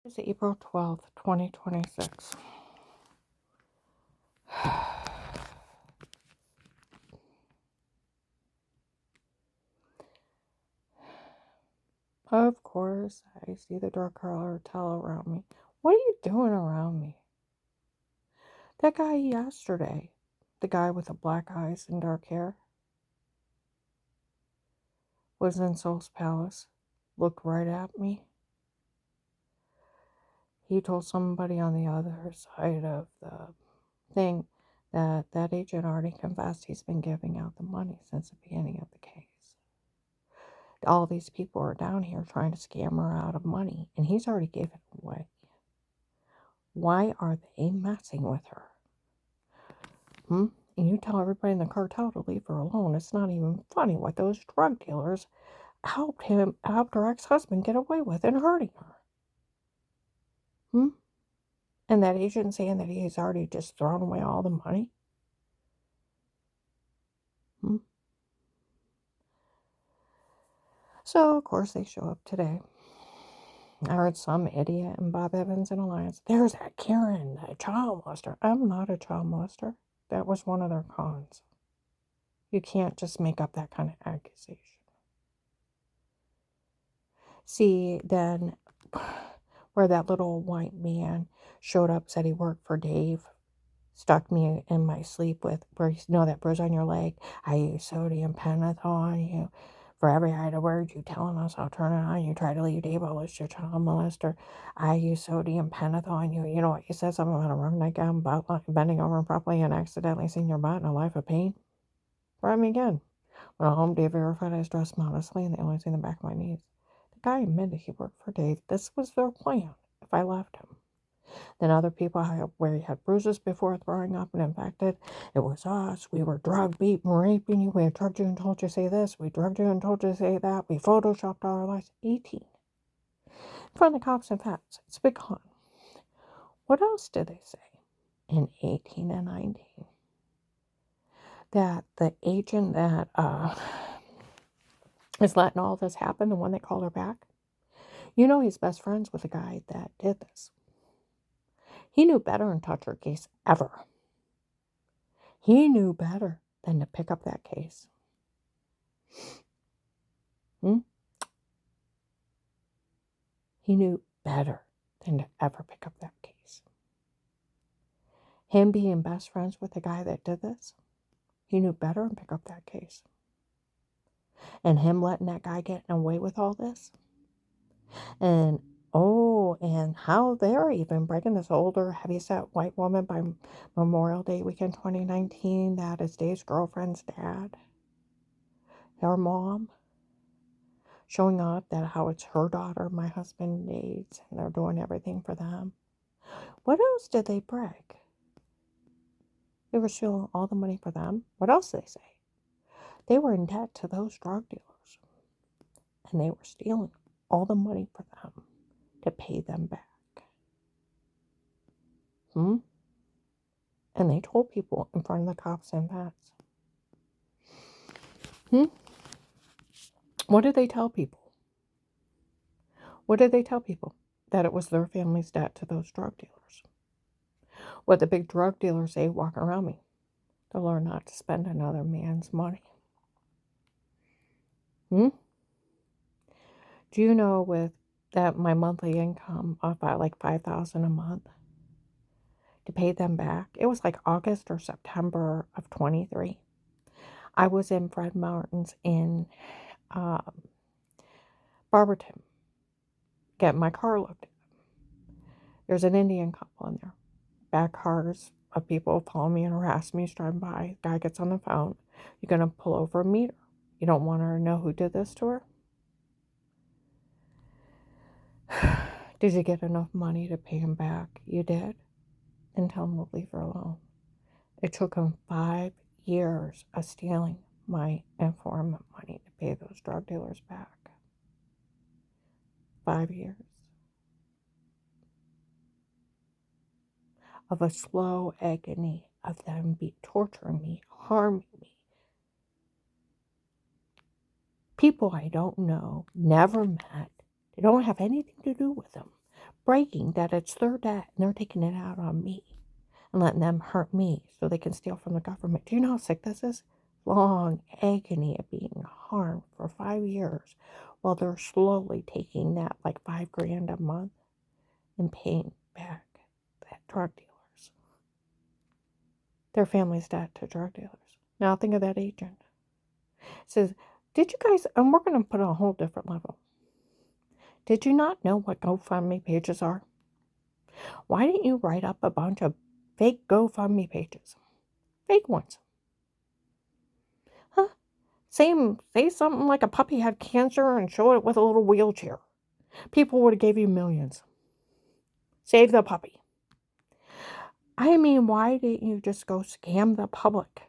It's April 12th, 2026. Of course, I see the drug cartel around me. What are you doing around me? That guy yesterday, the guy with the black eyes and dark hair, was in Soul's Palace, looked right at me. He told somebody on the other side of the thing that agent already confessed he's been giving out the money since the beginning of the case. All these people are down here trying to scam her out of money, and he's already given it away. Why are they messing with her? And you tell everybody in the cartel to leave her alone. It's not even funny what those drug dealers helped her ex-husband get away with and hurting her. And that agent saying that he's already just thrown away all the money. So, of course, they show up today. I heard some idiot in Bob Evans and Alliance. There's that Karen, that child molester. I'm not a child molester. That was one of their cons. You can't just make up that kind of accusation. See, then where that little white man showed up, said he worked for Dave, stuck me in my sleep with, where you know that bruise on your leg, I use sodium pentothal on you. For every idle word you telling us, I'll turn it on. You try to leave Dave, I'll list your child molester. I use sodium pentothal on you. You know what you said? Something about a wrong nightgown, bending over improperly and accidentally seeing your butt in a life of pain. Try me again. When I home, Dave verified I was dressed modestly and they only seen the back of my knees. The guy admitted he worked for Dave. This was their plan if I left him. Then other people where he had bruises before throwing up and infected. It was us. We were drug beating, raping you. We had drugged you and told you to say this. We drugged you and told you to say that. We photoshopped all our lives. 18. In front of the cops and facts. It's a big con. What else did they say in 18 and 19? That the agent that is letting all this happen, the one that called her back, you know he's best friends with the guy that did this. He knew better than touch her case ever. He knew better than to pick up that case. He knew better than to ever pick up that case. Him being best friends with the guy that did this, he knew better and pick up that case. And him letting that guy get away with all this. And how they're even breaking this older, heavyset white woman by Memorial Day weekend 2019 that is Dave's girlfriend's dad, her mom, showing up that how it's her daughter my husband needs and they're doing everything for them. What else did they brag? They were stealing all the money for them. What else did they say? They were in debt to those drug dealers. And they were stealing all the money for them to pay them back. And they told people in front of the cops and vets. What did they tell people? What did they tell people? That it was their family's debt to those drug dealers. What the big drug dealers say walking around me. To learn not to spend another man's money. Do you know with that my monthly income of about like $5,000 a month to pay them back? It was like August or September of 23. I was in Fred Martin's in Barberton getting my car looked at. There's an Indian couple in there. Back cars of people follow me and harass me, driving by. Guy gets on the phone. You're going to pull over and meet her. You don't want her to know who did this to her? Did you get enough money to pay him back? You did? And tell him to leave her alone. It took him 5 years of stealing my informant money to pay those drug dealers back. 5 years. Of a slow agony of them torturing me, harming me. People I don't know, never met. They don't have anything to do with them. bragging that it's their debt and they're taking it out on me and letting them hurt me so they can steal from the government. Do you know how sick this is? Long agony of being harmed for 5 years while they're slowly taking that like $5,000 a month and paying back that drug dealers. Their family's debt to drug dealers. Now think of that agent. It says, did you guys, and we're going to put it on a whole different level. Did you not know what GoFundMe pages are? Why didn't you write up a bunch of fake GoFundMe pages? Fake ones. Huh? Say something like a puppy had cancer and show it with a little wheelchair. People would have gave you millions. Save the puppy. I mean, why didn't you just go scam the public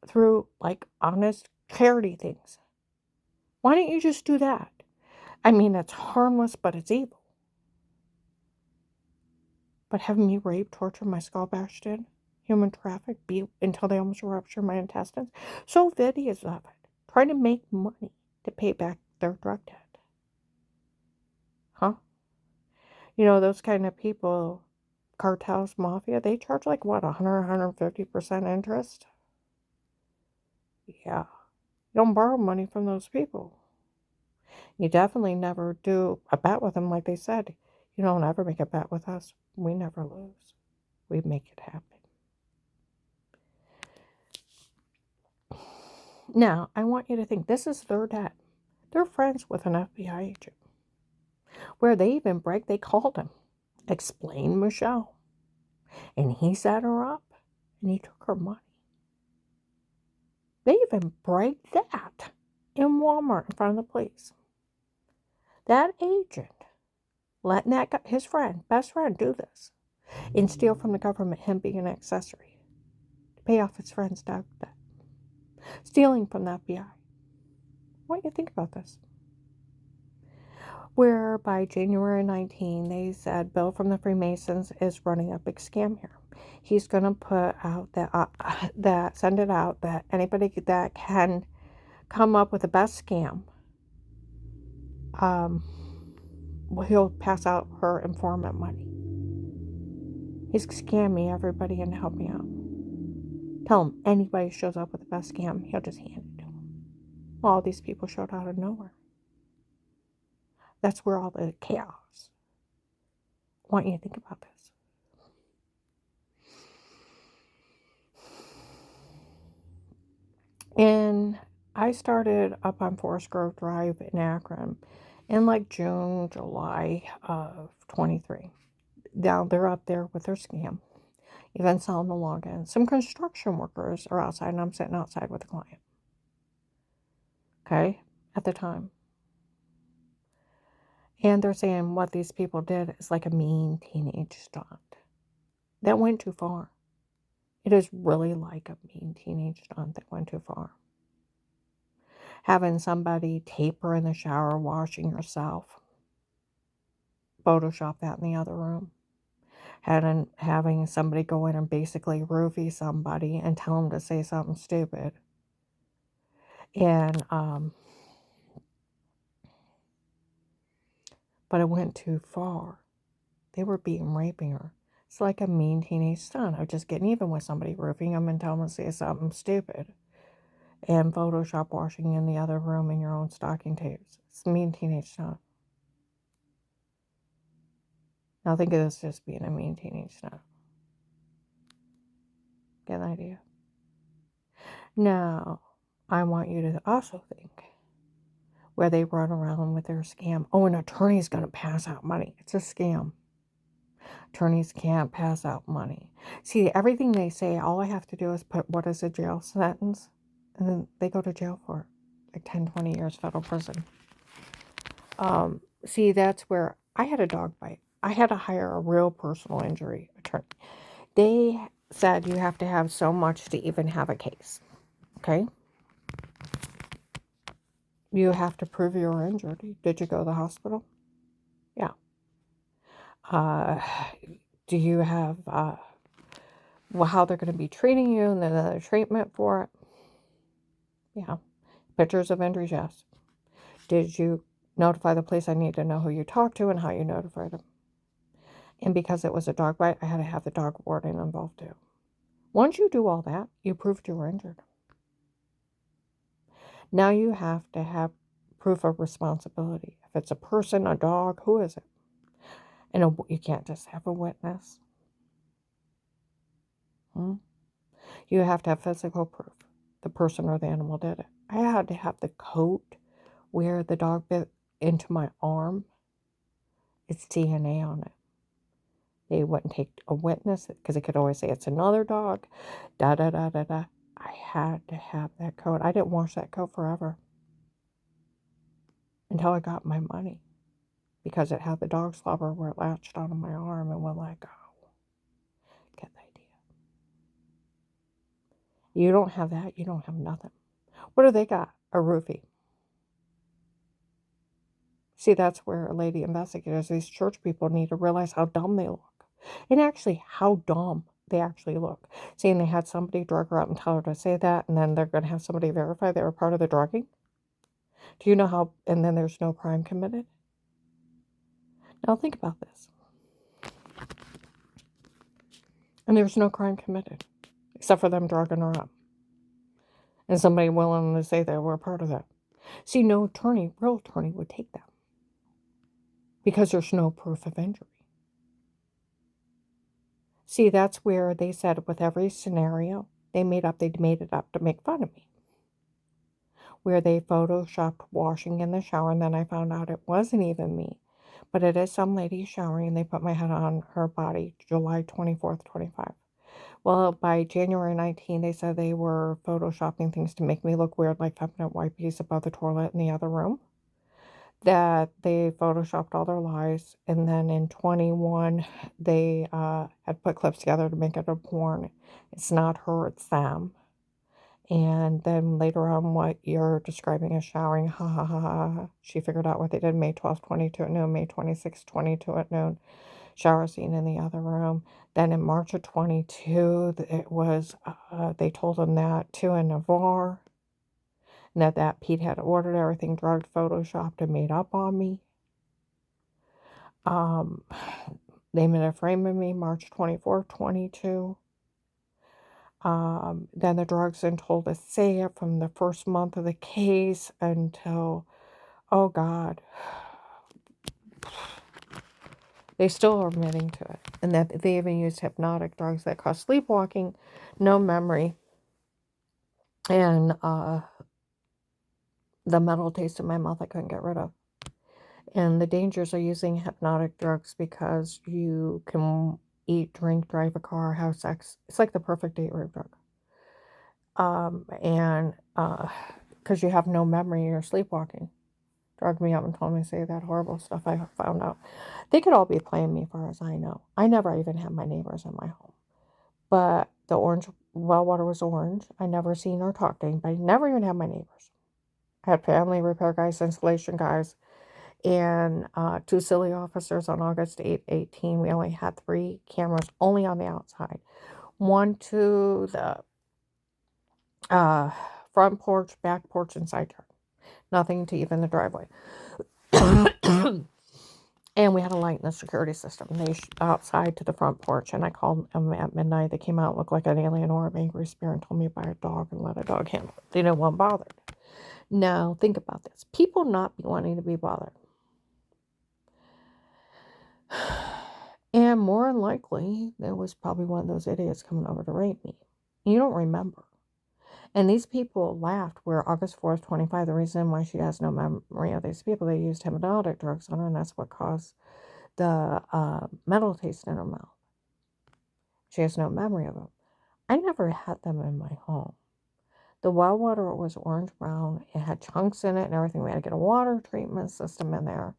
through like honest charity things? Why didn't you just do that? I mean, it's harmless, but it's evil. But having me raped, tortured, my skull bashed in, human trafficked, beat until they almost ruptured my intestines, so videos of it, trying to make money to pay back their drug debt. Huh? You know, those kind of people, cartels, mafia, they charge like what, 100, 150% interest? Yeah. You don't borrow money from those people. You definitely never do a bet with them, like they said. You don't ever make a bet with us. We never lose. We make it happen. Now, I want you to think this is their debt. They're friends with an FBI agent. Where they even brag, they called him. Explain Michelle. And he set her up and he took her money. They even bragged that in Walmart in front of the police. That agent letting that guy, his friend, best friend, do this and steal from the government, him being an accessory to pay off his friend's debt. Stealing from the FBI. What do you think about this? Where by January 19, they said Bill from the Freemasons is running a big scam here. He's going to put out send it out that anybody that can come up with the best scam, he'll pass out her informant money. He's scamming everybody into helping out. Tell him anybody shows up with the best scam, he'll just hand it to them. All these people showed out of nowhere. That's where all the chaos. I want you to think about this. And I started up on Forest Grove Drive in Akron in like June, July of 23. Now they're up there with their scam, even selling the login. Some construction workers are outside, and I'm sitting outside with a client. Okay, at the time. And they're saying what these people did is like a mean teenage stunt. That went too far. It is really like a mean teenage stunt that went too far. Having somebody tape her in the shower, washing herself. Photoshop that in the other room. Having somebody go in and basically roofie somebody and tell them to say something stupid. And, but it went too far. They were beating, raping her. It's like a mean teenage stunt of just getting even with somebody, roofing them and telling them to say something stupid. And Photoshop washing in the other room in your own stocking tapes. It's a mean teenage stunt. Now think of this just being a mean teenage stunt. Get an idea? Now, I want you to also think where they run around with their scam. Oh, an attorney's going to pass out money. It's a scam. Attorneys can't pass out money. See, everything they say, all I have to do is put what is a jail sentence, and then they go to jail for it. Like 10, 20 years federal prison. See, that's where I had a dog bite. I had to hire a real personal injury attorney. They said you have to have so much to even have a case. Okay? You have to prove you were injured. Did you go to the hospital? Yeah. Do you have, how they're going to be treating you and then the treatment for it? Yeah. Pictures of injuries, yes. Did you notify the police? I need to know who you talked to and how you notified them. And because it was a dog bite, I had to have the dog warden involved too. Once you do all that, you proved you were injured. Now you have to have proof of responsibility. If it's a person, a dog, who is it? And you can't just have a witness. You have to have physical proof the person or the animal did it. I had to have the coat where the dog bit into my arm. It's DNA on it. They wouldn't take a witness because they could always say it's another dog. Da da da da da. I had to have that coat. I didn't wash that coat forever until I got my money because it had the dog slobber where it latched onto my arm and wouldn't let go. Get the idea? You don't have that, you don't have nothing. What do they got? A roofie. See, that's where lady investigators, these church people need to realize how dumb they look. And actually how dumb they actually look. Saying they had somebody drug her up and tell her to say that, and then they're going to have somebody verify they were part of the drugging. Do you know how, and then there's no crime committed? Now think about this. And there's no crime committed, except for them drugging her up. And somebody willing to say they were a part of that. See, no attorney, real attorney, would take that. Because there's no proof of injury. See, that's where they said with every scenario, they made it up to make fun of me. Where they photoshopped washing in the shower, and then I found out it wasn't even me. But it is some lady showering, and they put my head on her body July 24th, 25. Well, by January 19, they said they were photoshopping things to make me look weird, like feminine wipes above the toilet in the other room. That they photoshopped all their lies, and then in 21 they had put clips together to make it a porn. It's not her, it's them. And then later on, what you're describing as showering, ha ha ha ha, she figured out what they did. May 12th, 22 at noon, May 26th, 22 at noon, shower scene in the other room. Then in March of 22, it was they told them that too in Navarre. And that Pete had ordered everything drugged, photoshopped, and made up on me. They made a frame of me March 24th, 22. Then the drugs then told to say it from the first month of the case until, oh God, they still are admitting to it. And that they even used hypnotic drugs that cause sleepwalking, no memory, and the metal taste in my mouth I couldn't get rid of. And the dangers of using hypnotic drugs because you can eat, drink, drive a car, have sex. It's like the perfect date rape drug. Because you have no memory, you're sleepwalking. Drugged me up and told me to say that horrible stuff I found out. They could all be playing me, as far as I know. I never even had my neighbors in my home. But the orange well water was orange. I never seen or talked to anybody. Never even had my neighbors. I had family repair guys, installation guys, and 2 silly officers on August 8th, 18. We only had 3 cameras, only on the outside. One to the front porch, back porch, and side yard. Nothing to even the driveway. And we had a light in the security system. They outside to the front porch, and I called them at midnight. They came out, looked like an alien or an angry spirit, and told me to buy a dog and let a dog handle it. They didn't want bothered. Now, think about this. People not wanting to be bothered. And more than likely, there was probably one of those idiots coming over to rape me. You don't remember. And these people laughed where August 4th, 25, the reason why she has no memory of these people, they used hypnotic drugs on her, and that's what caused the metal taste in her mouth. She has no memory of them. I never had them in my home. The well water was orange brown. It had chunks in it and everything. We had to get a water treatment system in there.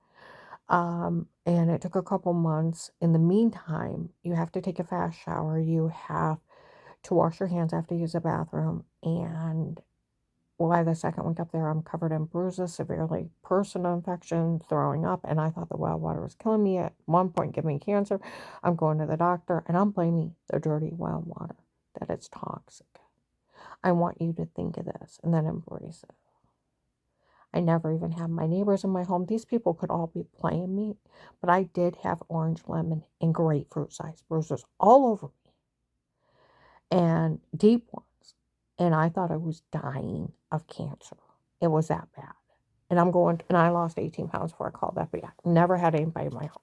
And it took a couple months. In the meantime, you have to take a fast shower. You have to wash your hands after you use the bathroom. And by the second week up there, I'm covered in bruises, severely personal infection, throwing up. And I thought the well water was killing me. At one point, giving me cancer. I'm going to the doctor, and I'm blaming the dirty well water, that it's toxic. I want you to think of this and then embrace it. I never even had my neighbors in my home. These people could all be playing me, but I did have orange, lemon, and grapefruit sized bruises all over me, and deep ones. And I thought I was dying of cancer. It was that bad. And I lost 18 pounds before I called FBI. Never had anybody in my home.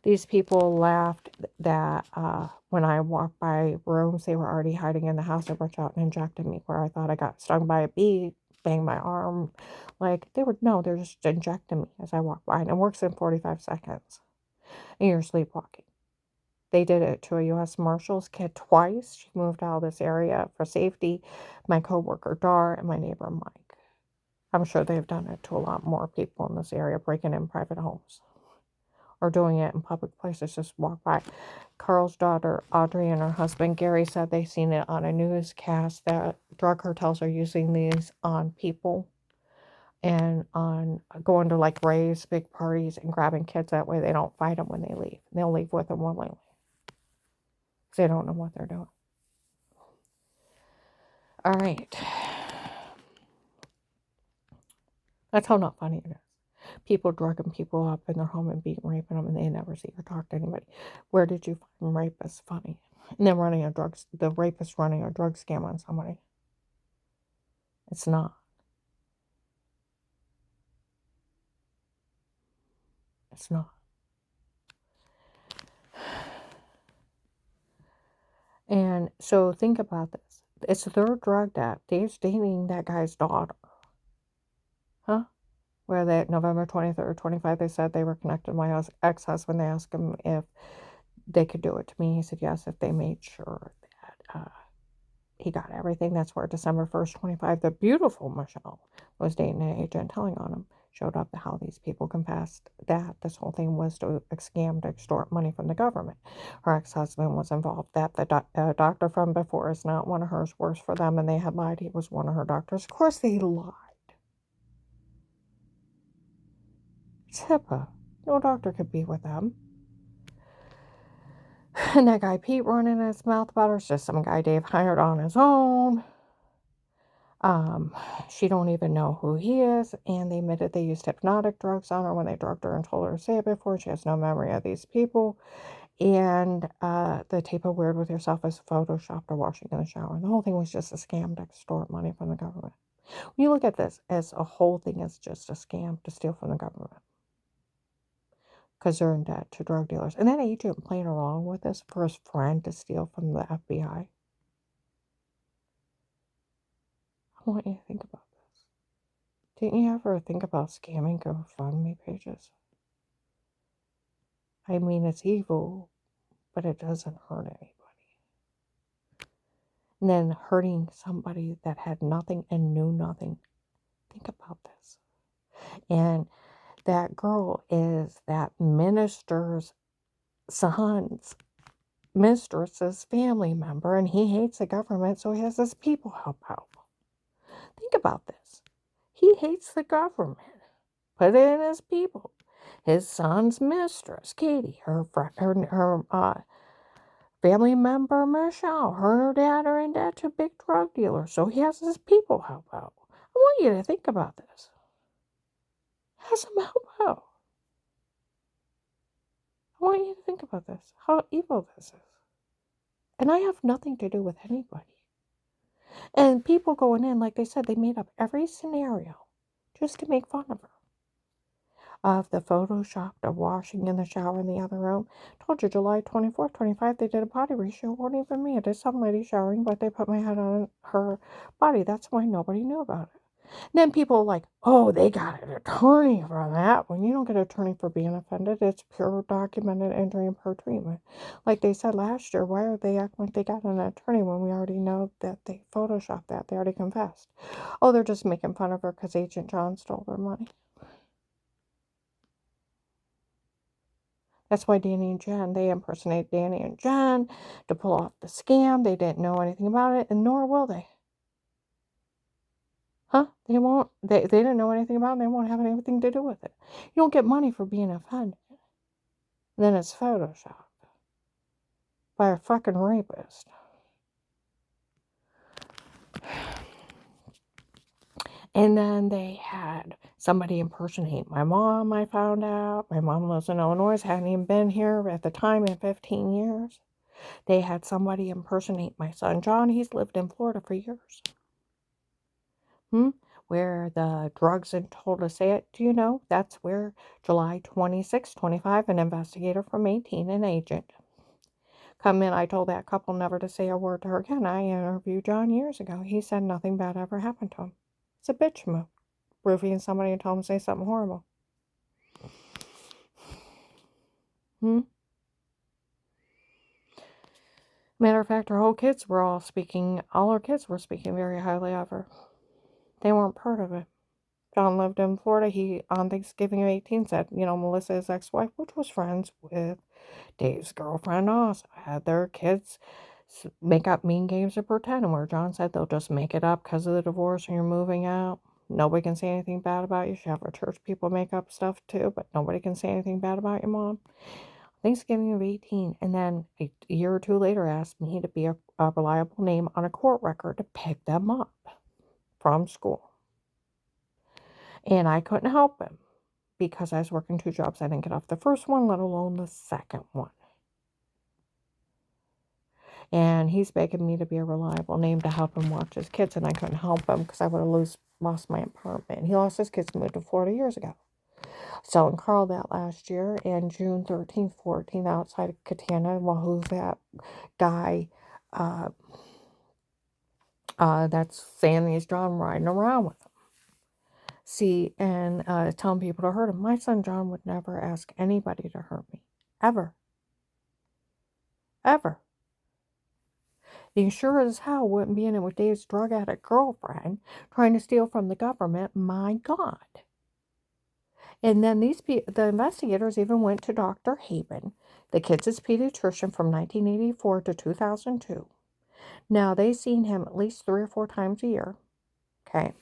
These people laughed that when I walked by rooms, they were already hiding in the house. They rushed out and injected me where I thought I got stung by a bee, banged my arm. Like, they're just injecting me as I walk by. And it works in 45 seconds. And you're sleepwalking. They did it to a U.S. Marshals kid twice. She moved out of this area for safety. My coworker, Dar, and my neighbor, Mike. I'm sure they've done it to a lot more people in this area, breaking in private homes or doing it in public places. Just walk by. Carl's daughter, Audrey, and her husband, Gary, said they seen it on a newscast that drug cartels are using these on people and on going to like raves, big parties, and grabbing kids. That way they don't fight them when they leave. They'll leave with them willingly because they don't know what they're doing. All right. That's how not funny it is. People drugging people up in their home and beating, raping them, and they never see or talk to anybody. Where did you find rapists funny? And then the rapist running a drug scam on somebody. It's not. It's not. And so think about this. It's their drug debt. Dave's dating that guy's daughter. Huh? Where that November 23rd, 25, they said they were connected to my ex-husband. They asked him if they could do it to me. He said yes, if they made sure that he got everything. That's where December 1st, 25, the beautiful Michelle was dating an agent telling on him. Showed up how these people confessed that this whole thing was to scam to extort money from the government. Her ex-husband was involved. That the doctor from before is not one of hers, worse for them, and they had lied. He was one of her doctors. Of course they lied. It's HIPAA. No doctor could be with them. And that guy Pete running his mouth about her is just some guy Dave hired on his own. She don't even know who he is, and they admitted they used hypnotic drugs on her when they drugged her and told her to say it before. She has no memory of these people. And the tape of Weird with Yourself is photoshopped or washing in the shower. The whole thing was just a scam to extort money from the government. When you look at this as a whole thing, it's just a scam to steal from the government because they're in debt to drug dealers. And that agent playing along with this for his friend to steal from the FBI. I want you to think about this. Didn't you ever think about scamming GoFundMe pages? I mean, it's evil, but it doesn't hurt anybody. And then hurting somebody that had nothing and knew nothing. Think about this. And that girl is that minister's son's mistress's family member, and he hates the government, so he has his people help out. Think about this. He hates the government. Put it in his people. His son's mistress, Katie, her family member, Michelle, her and her dad are in debt to big drug dealers, so he has his people help out. I want you to think about this. Has them help out. I want you to think about this, how evil this is. And I have nothing to do with anybody. And people going in, like they said, they made up every scenario just to make fun of her. Of the Photoshop of washing in the shower in the other room. Told you July 24th, 25, they did a body reshoot. It wasn't even me. It is some lady showering, but they put my head on her body. That's why nobody knew about it. And then people are like, oh, they got an attorney for that. When you don't get an attorney for being offended, it's pure documented injury and per treatment. Like they said last year, why are they acting like they got an attorney when we already know that they photoshopped that? They already confessed. Oh, they're just making fun of her because Agent John stole their money. That's why Danny and Jen, they impersonate Danny and Jen to pull off the scam. They didn't know anything about it, and nor will they. Huh? They won't. They didn't know anything about it, and they won't have anything to do with it. You don't get money for being offended. And then it's photoshopped by a fucking rapist. And then they had somebody impersonate my mom, I found out. My mom lives in Illinois, hadn't even been here at the time in 15 years. They had somebody impersonate my son John. He's lived in Florida for years. Where the drugs and told to say it, do you know? That's where July 26, 25, an investigator from 18, an agent, come in. I told that couple never to say a word to her again. I interviewed John years ago. He said nothing bad ever happened to him. It's a bitch move. Roofing somebody and tell them to say something horrible. Matter of fact, all our kids were speaking very highly of her. They weren't part of it. John lived in Florida. He, on Thanksgiving of 18, said, Melissa, his ex-wife, which was friends with Dave's girlfriend, also had their kids make up mean games and pretend. And where John said they'll just make it up because of the divorce and you're moving out. Nobody can say anything bad about you. You should have our church people make up stuff too, but nobody can say anything bad about your mom. Thanksgiving of 18, and then a year or two later asked me to be a reliable name on a court record to pick them up from school. And I couldn't help him because I was working 2 jobs. I didn't get off the first one, let alone the second one. And he's begging me to be a reliable name to help him watch his kids, and I couldn't help him because I would have lost my apartment. He lost his kids and moved to Florida years ago. Selling Carl that last year, and June 13th, 14th, outside of Katana, well, who's that guy that's saying he's John riding around with him? See, and telling people to hurt him. My son John would never ask anybody to hurt me. Ever. Ever. He sure as hell wouldn't be in it with Dave's drug addict girlfriend trying to steal from the government. My God. And then the investigators even went to Dr. Haben, the kids' pediatrician from 1984 to 2002. Now, they seen him at least 3 or 4 times a year, okay,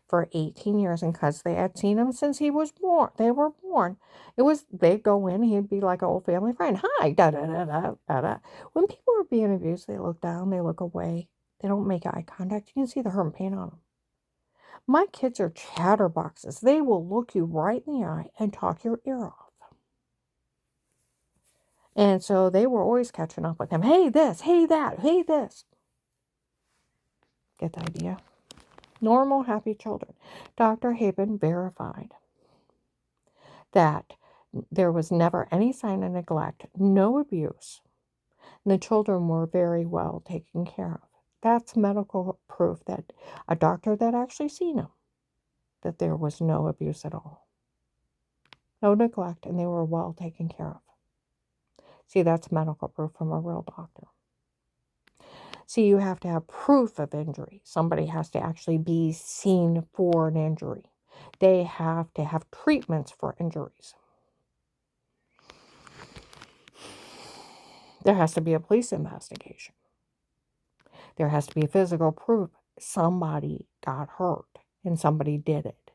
for 18 years. And because they had seen him since they were born, they'd go in, he'd be like an old family friend. Hi, da-da-da-da-da-da. When people are being abused, they look down, they look away. They don't make eye contact. You can see the hurt and pain on them. My kids are chatterboxes. They will look you right in the eye and talk your ear off. And so they were always catching up with him. Hey, this, hey, that, hey, this. Get the idea? Normal, happy children. Dr. Haben verified that there was never any sign of neglect, no abuse. And the children were very well taken care of. That's medical proof that a doctor that actually seen them, that there was no abuse at all. No neglect, and they were well taken care of. See, that's medical proof from a real doctor. See, you have to have proof of injury. Somebody has to actually be seen for an injury. They have to have treatments for injuries. There has to be a police investigation. There has to be physical proof somebody got hurt and somebody did it.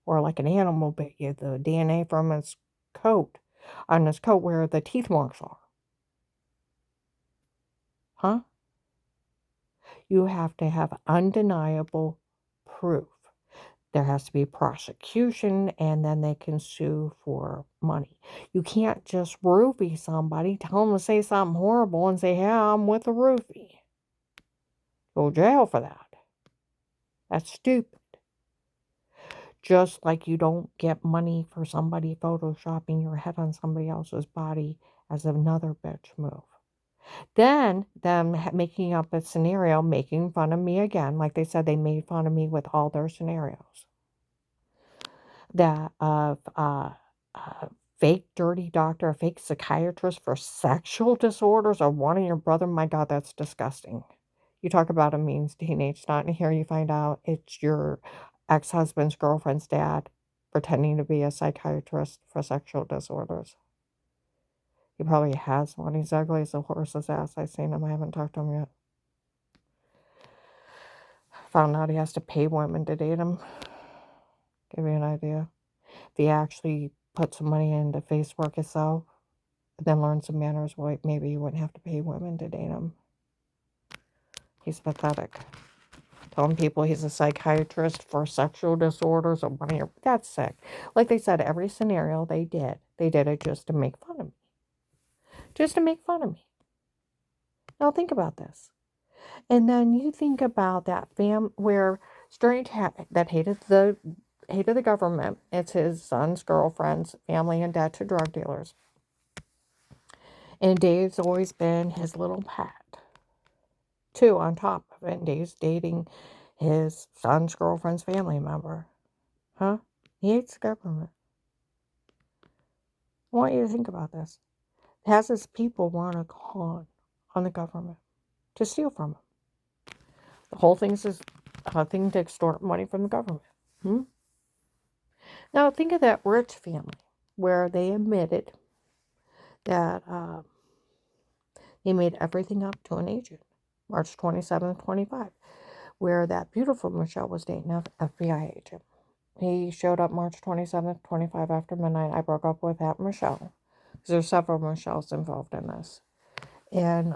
Or like an animal bit you, the DNA from his coat, on his coat where the teeth marks are. Huh? You have to have undeniable proof. There has to be prosecution, and then they can sue for money. You can't just roofie somebody, tell them to say something horrible and say, yeah, I'm with a roofie. Go to jail for that. That's stupid. Just like you don't get money for somebody photoshopping your head on somebody else's body as another bitch move. Then them making up a scenario, making fun of me again. Like they said, they made fun of me with all their scenarios. That of a fake dirty doctor, a fake psychiatrist for sexual disorders, or wanting your brother. My God, that's disgusting. You talk about a mean teenage snot, and here you find out it's your ex-husband's girlfriend's dad pretending to be a psychiatrist for sexual disorders. He probably has one. He's ugly as a horse's ass. I've seen him. I haven't talked to him yet. Found out he has to pay women to date him. Give you an idea. If he actually put some money into face work himself, then learn some manners, well, maybe he wouldn't have to pay women to date him. He's pathetic. telling people he's a psychiatrist for sexual disorders or whatever. That's sick. Like they said, every scenario they did it just to make fun of me. Just to make fun of me. Now think about this. And then you think about that where Strange that hated the government. It's his son's girlfriend's family in debt to drug dealers. And Dave's always been his little pet, too, on top of it. And Dave's dating his son's girlfriend's family member. Huh? He hates the government. I want you to think about this. It has his people run a con on the government to steal from him. The whole thing's a thing to extort money from the government. Now think of that rich family where they admitted that they made everything up to an agent, March 27th, 25, where that beautiful Michelle was dating an FBI agent. He showed up March 27th, 25 after midnight. I broke up with that Michelle. There's several Michelles involved in this. And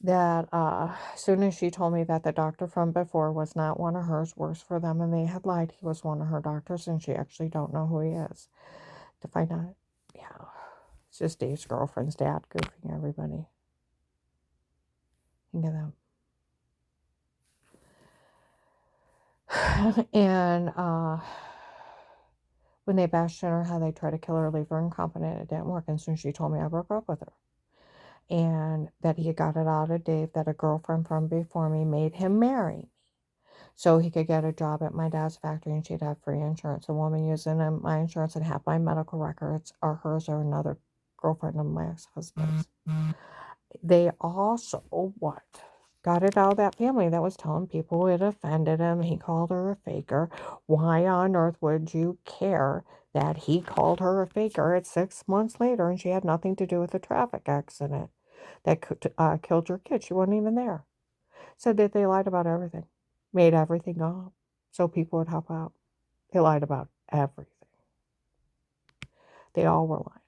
as soon as she told me that the doctor from before was not one of hers, worse for them, and they had lied, he was one of her doctors, and she actually don't know who he is. To find out, yeah, it's just Dave's girlfriend's dad goofing everybody. Think of them. And when they bashed in her how they tried to kill her, leave her incompetent, it didn't work. And soon she told me I broke up with her. And that he got it out of Dave that a girlfriend from before me made him marry me so he could get a job at my dad's factory and she'd have free insurance. A woman using my insurance and half my medical records are hers or another girlfriend of my ex-husband's. They also, what? Got it out of that family that was telling people it offended him. He called her a faker. Why on earth would you care that he called her a faker? It's 6 months later and she had nothing to do with the traffic accident that killed your kid. She wasn't even there. Said that they lied about everything. Made everything up so people would help out. They lied about everything. They all were lying.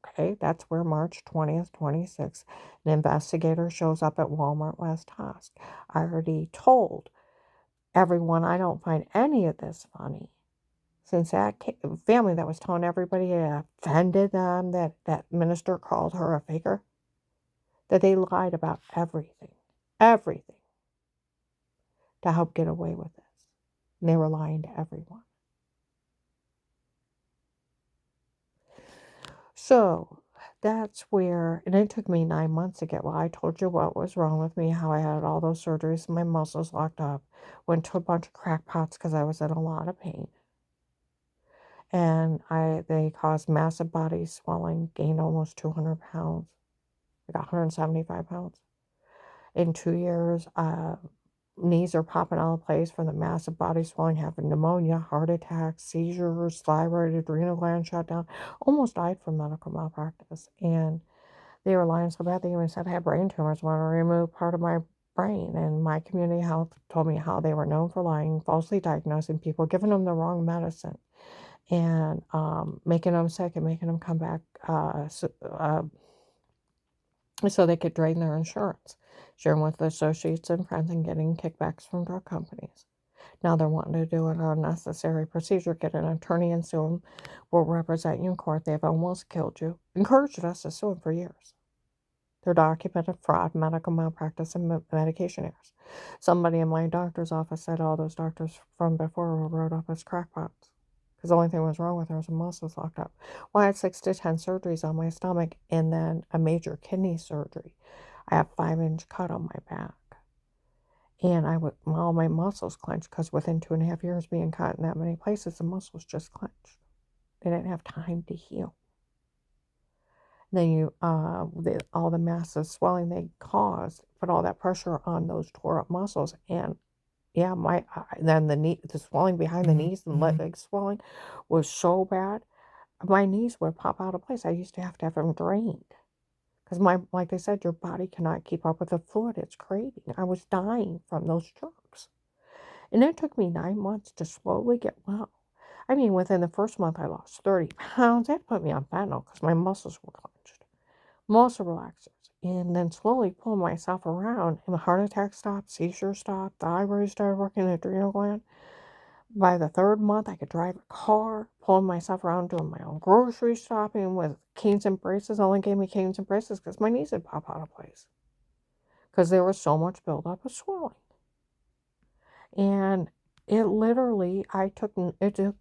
Okay, that's where March 20th, 26th, an investigator shows up at Walmart West Hosk. I already told everyone I don't find any of this funny. Since that family that was telling everybody it offended them that that minister called her a faker, that they lied about everything, everything, to help get away with this. And they were lying to everyone. So that's where, and it took me 9 months to get well. I told you what was wrong with me, how I had all those surgeries, my muscles locked up, went to a bunch of crackpots because I was in a lot of pain. And they caused massive body swelling, gained almost 200 pounds. I got 175 pounds. In 2 years, knees are popping out of place from the massive body swelling, having pneumonia, heart attacks, seizures, thyroid, adrenal gland shut down. Almost died from medical malpractice. And they were lying so bad they even said I had brain tumors, want to remove part of my brain. And my community health told me how they were known for lying, falsely diagnosing people, giving them the wrong medicine, and making them sick and making them come back so they could drain their insurance, sharing with associates and friends and getting kickbacks from drug companies. Now they're wanting to do an unnecessary procedure, get an attorney and sue them, will represent you in court. They've almost killed you. Encouraged us to sue them for years. They're documented fraud, medical malpractice, and medication errors. Somebody in my doctor's office said all those doctors from before were wrote up as crackpots. Because the only thing that was wrong with her was her muscles locked up. Well, I had 6 to 10 surgeries on my stomach and then a major kidney surgery. I have 5-inch cut on my back. And all my muscles clenched because within 2.5 years being cut in that many places, the muscles just clenched. They didn't have time to heal. Then all the massive swelling they caused put all that pressure on those tore up muscles, and yeah, then the swelling behind the knees and leg swelling was so bad, my knees would pop out of place. I used to have them drained because like they said, your body cannot keep up with the fluid it's creating. I was dying from those strokes, and it took me 9 months to slowly get well. I mean, within the first month, I lost 30 pounds. They had to put me on fentanyl because my muscles were clenched. Muscle relaxers. and then slowly pulling myself around, and the heart attack stopped, seizure stopped, the thyroid started working, the adrenal gland. By the third month, I could drive a car, pulling myself around, doing my own grocery shopping with canes and braces. Only gave me canes and braces because my knees had popped out of place because there was so much buildup of swelling. And it took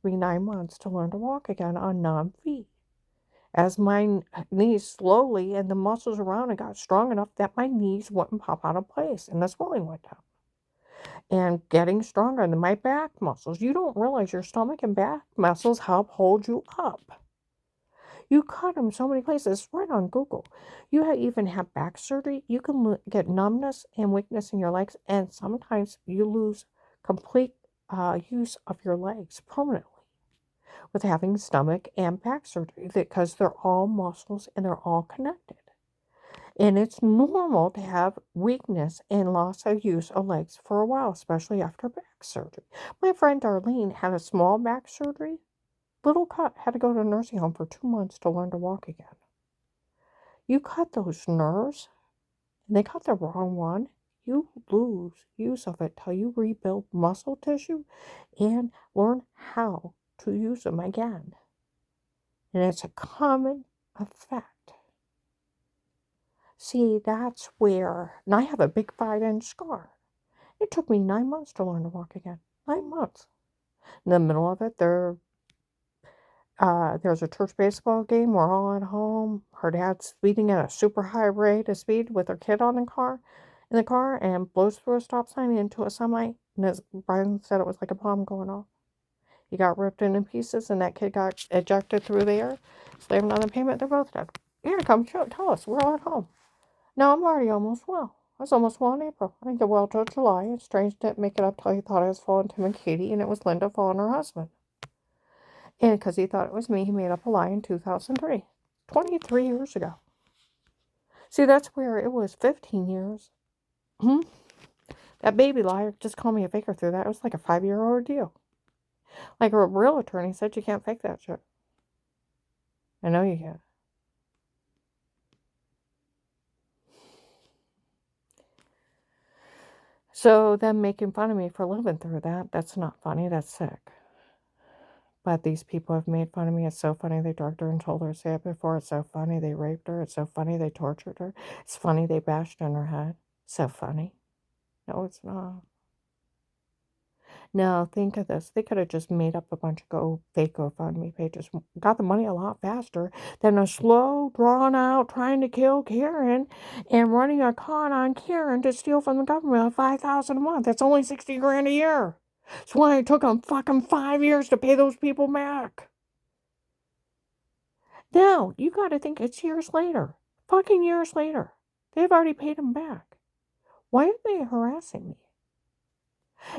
me 9 months to learn to walk again on numb feet. As my knees slowly and the muscles around it got strong enough that my knees wouldn't pop out of place and the swelling went down. And getting stronger than my back muscles. You don't realize your stomach and back muscles help hold you up. You cut them so many places. It's right on Google. You even have back surgery. You can get numbness and weakness in your legs, and sometimes you lose complete use of your legs permanently with having stomach and back surgery because they're all muscles and they're all connected. And it's normal to have weakness and loss of use of legs for a while, especially after back surgery. My friend Darlene had a small back surgery, little cut, had to go to a nursing home for 2 months to learn to walk again. You cut those nerves, and they cut the wrong one, you lose use of it till you rebuild muscle tissue and learn how to use them again. And it's a common effect. See, that's where, and I have a big 5-inch scar. It took me 9 months to learn to walk again. 9 months. In the middle of it, there's a church baseball game. We're all at home. Her dad's speeding at a super high rate of speed with her kid in the car, and blows through a stop sign into a semi. And as Brian said, it was like a bomb going off. He got ripped into pieces, and that kid got ejected through the air, slammed on the pavement. They're both dead. Here, come tell us. We're all at home. No, I'm already almost well. I was almost well in April. I didn't get well till July. It's strange didn't make it up till he thought I was following Tim and Katie, and it was Linda following her husband. And because he thought it was me, he made up a lie in 2003. 23 years ago. See, that's where it was 15 years. That baby liar just called me a faker through that. It was like a 5-year ordeal. Like a real attorney said, you can't fake that shit. I know you can. So them making fun of me for living through that's not funny, that's sick. But these people have made fun of me. It's so funny they drugged her and told her to say it before. It's so funny they raped her. It's so funny they tortured her. It's funny they bashed in her head. So funny. No, it's not. Now, think of this. They could have just made up a bunch of fake GoFundMe pages. Got the money a lot faster than a slow, drawn-out trying to kill Karen and running a con on Karen to steal from the government $5,000 a month. That's only $60 grand a year. That's why it took them fucking 5 years to pay those people back. Now, you got to think it's years later. Fucking years later. They've already paid them back. Why are they harassing me?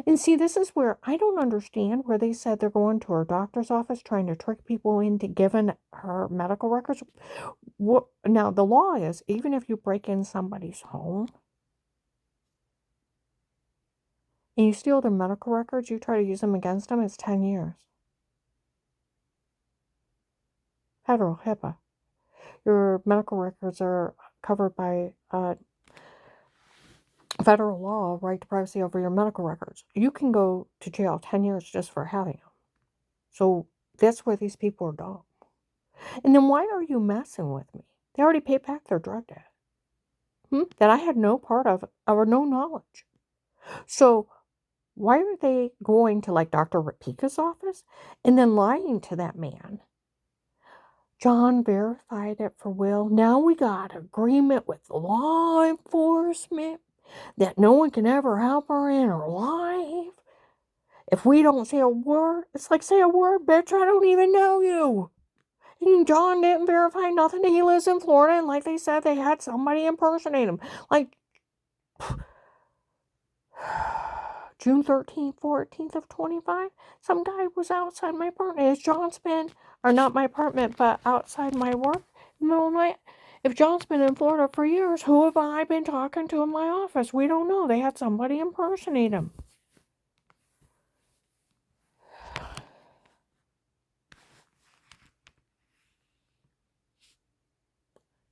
And see, this is where I don't understand where they said they're going to her doctor's office trying to trick people into giving her medical records. Now, the law is, even if you break in somebody's home and you steal their medical records, you try to use them against them, it's 10 years. Federal HIPAA. Your medical records are covered by federal law, right to privacy over your medical records. You can go to jail 10 years just for having them. So that's where these people are dumb. And then why are you messing with me? They already paid back their drug debt. That I had no part of or no knowledge. So why are they going to like Dr. Rapika's office and then lying to that man? John verified it for Will. Now we got agreement with law enforcement that no one can ever help her in her life. If we don't say a word, it's like, say a word, bitch, I don't even know you. And John didn't verify nothing. He lives in Florida, and like they said, they had somebody impersonate him. Like, June 13th, 14th of 25, some guy was outside my apartment. Has John's been, or not my apartment, but outside my work in the middle of the night? If John's been in Florida for years, who have I been talking to in my office? We don't know. They had somebody impersonate him.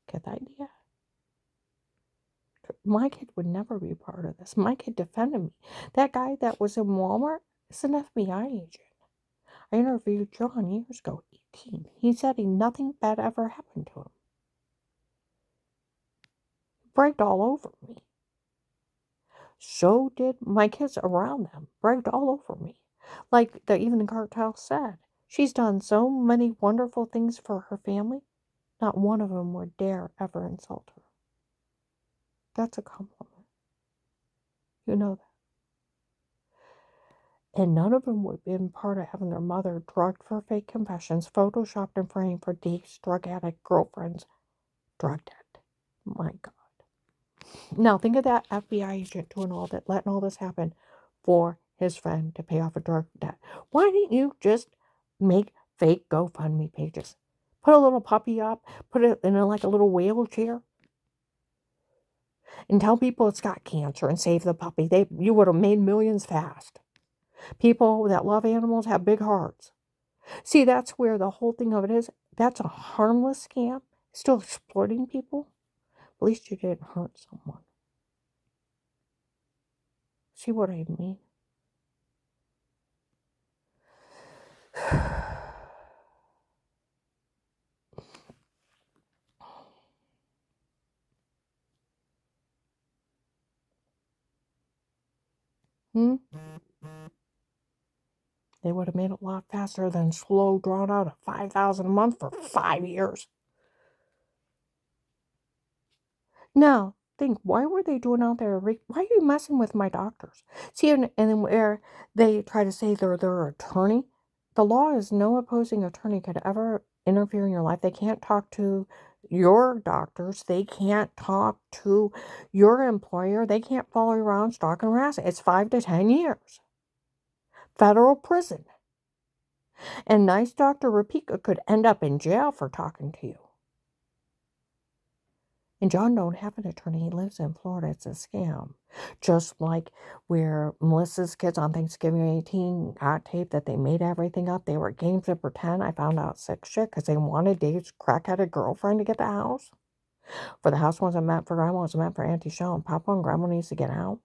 Get the idea? my kid would never be part of this. My kid defended me. That guy that was in Walmart is an FBI agent. I interviewed John years ago, 18. He said nothing bad ever happened to him. Bragged all over me. So did my kids around them. Bragged all over me. Like the evening cartel said, she's done so many wonderful things for her family. Not one of them would dare ever insult her. That's a compliment. You know that. And none of them would have been part of having their mother drugged for fake confessions, photoshopped and framed for Dave's drug addict girlfriend's drug debt. My God. Now think of that FBI agent doing all that, letting all this happen for his friend to pay off a drug debt. Why didn't you just make fake GoFundMe pages? Put a little puppy up, put it in like a little wheelchair, and tell people it's got cancer and save the puppy. You would have made millions fast. People that love animals have big hearts. See, that's where the whole thing of it is. That's a harmless scam. Still exploiting people. At least you didn't hurt someone. See what I mean? They would have made it a lot faster than slow, drawn out at $5,000 a month for 5 years. Now, think, why were they doing out there? Why are you messing with my doctors? See, and then where they try to say they're their attorney, the law is no opposing attorney could ever interfere in your life. They can't talk to your doctors. They can't talk to your employer. They can't follow you around, stalk and harass. It's 5 to 10 years. Federal prison. And nice Dr. Rapika could end up in jail for talking to you. And John don't have an attorney. He lives in Florida. It's a scam. Just like where Melissa's kids on Thanksgiving 18 got taped that they made everything up. They were games of pretend. I found out sick shit because they wanted Dave's crackheaded girlfriend to get the house. For the house wasn't meant for Grandma. It was meant for Auntie Shell. And Papa and Grandma needs to get out.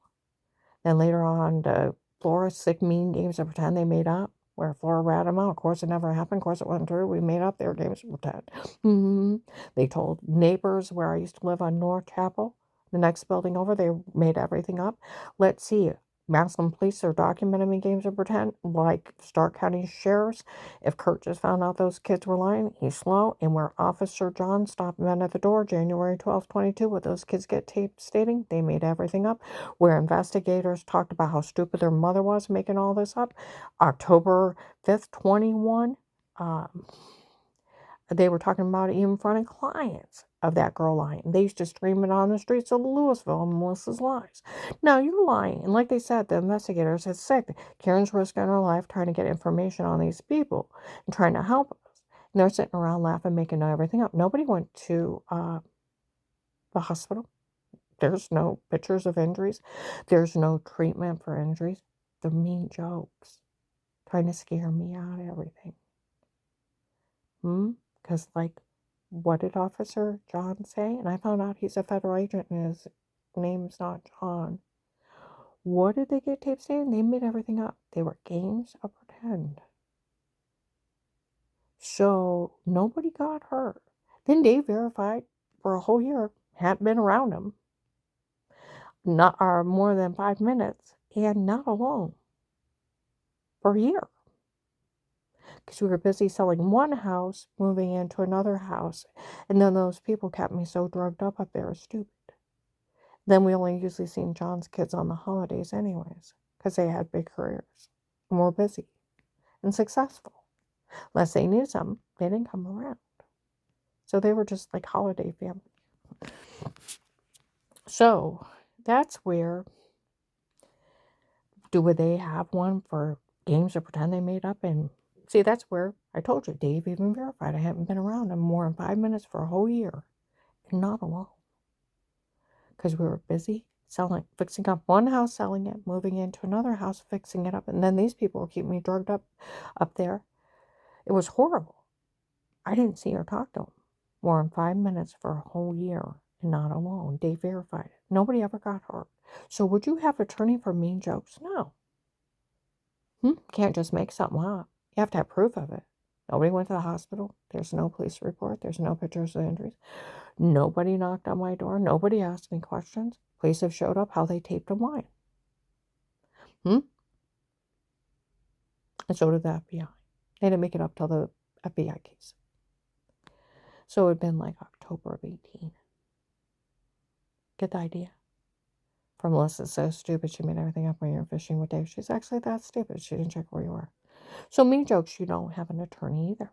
Then later on, the Flora sick mean games of pretend they made up. Where Flora ratted them out. Of course, it never happened. Of course, it wasn't true. We made up their games of pretend. They told neighbors where I used to live on North Chapel, the next building over, they made everything up. Let's see. Maslin police are documenting me games of pretend, like Stark County sheriffs. If Kurt just found out those kids were lying, he's slow. And where Officer John stopped men at the door January 12th, 22, with those kids get taped stating they made everything up. Where investigators talked about how stupid their mother was making all this up. October 5th, 21, they were talking about it even in front of clients of that girl lying. They used to stream it on the streets of Louisville and Melissa's lies. Now, you're lying. And like they said, the investigators had said Karen's risking her life trying to get information on these people and trying to help us. And they're sitting around laughing, making everything up. Nobody went to the hospital. There's no pictures of injuries. There's no treatment for injuries. They're mean jokes. Trying to scare me out of everything. Because, like, what did Officer John say? And I found out he's a federal agent and his name's not John. What did they get taped saying? They made everything up. They were games of pretend. So nobody got hurt. Then Dave verified for a whole year, hadn't been around him, not or more than 5 minutes, and not alone for a year. Because we were busy selling one house, moving into another house. And then those people kept me so drugged up there, stupid. Then we only usually seen John's kids on the holidays anyways. Because they had big careers. And were busy. And successful. Unless they needed something, they didn't come around. So they were just like holiday family. So, that's where... would they have one for games of pretend they made up? And see, that's where I told you, Dave even verified I hadn't been around him more than 5 minutes for a whole year. And not alone. Because we were busy fixing up one house, selling it, moving into another house, fixing it up. And then these people were keeping me drugged up there. It was horrible. I didn't see or talk to them more than 5 minutes for a whole year. and not alone. They verified it. Nobody ever got hurt. So would you have attorney for mean jokes? No. Can't just make something up. You have to have proof of it. Nobody went to the hospital. There's no police report. There's no pictures of injuries. Nobody knocked on my door. Nobody asked me questions. Police have showed up. How they taped them lying. And so did the FBI. They didn't make it up till the FBI case. So it had been like October of 18. Get the idea? From Melissa's so stupid she made everything up when you were fishing with Dave. She's actually that stupid. She didn't check where you were. So mean jokes, you don't have an attorney either.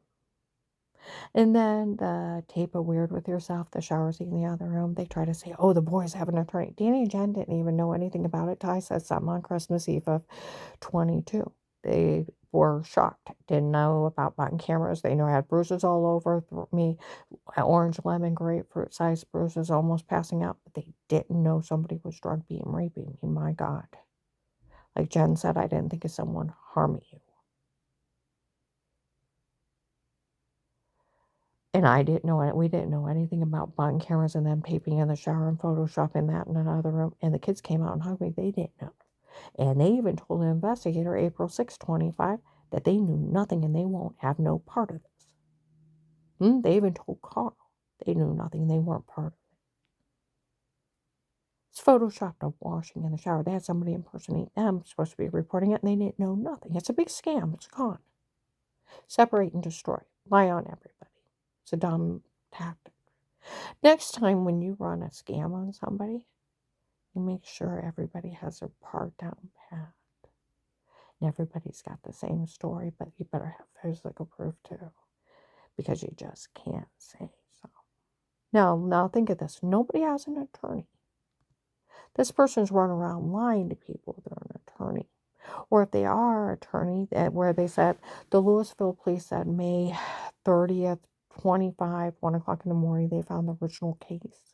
And then the tape of Weird with Yourself, the shower scene in the other room, they try to say, oh, the boys have an attorney. Danny and Jen didn't even know anything about it. Ty said something on Christmas Eve of 22. They were shocked. Didn't know about button cameras. They knew I had bruises all over me, orange, lemon, grapefruit sized bruises, almost passing out. But they didn't know somebody was drug beating, raping me. My God. Like Jen said, I didn't think of someone harming you. And I didn't know it. We didn't know anything about button cameras and them taping in the shower and photoshopping that in another room. And the kids came out and hugged me. They didn't know. And they even told the investigator, April 6, 25, that they knew nothing and they won't have no part of this. They even told Carl they knew nothing. They weren't part of it. It's photoshopped of washing in the shower. They had somebody impersonate them, supposed to be reporting it, and they didn't know nothing. It's a big scam. It's a con. Separate and destroy. Lie on everybody. It's a dumb tactic. Next time when you run a scam on somebody, you make sure everybody has their part down pat. And everybody's got the same story, but you better have physical proof too. Because you just can't say so. Now think of this. Nobody has an attorney. This person's running around lying to people they're an attorney. Or if they are an attorney, where they said, the Louisville police said May 30th, 25, 1 o'clock in the morning, they found the original case.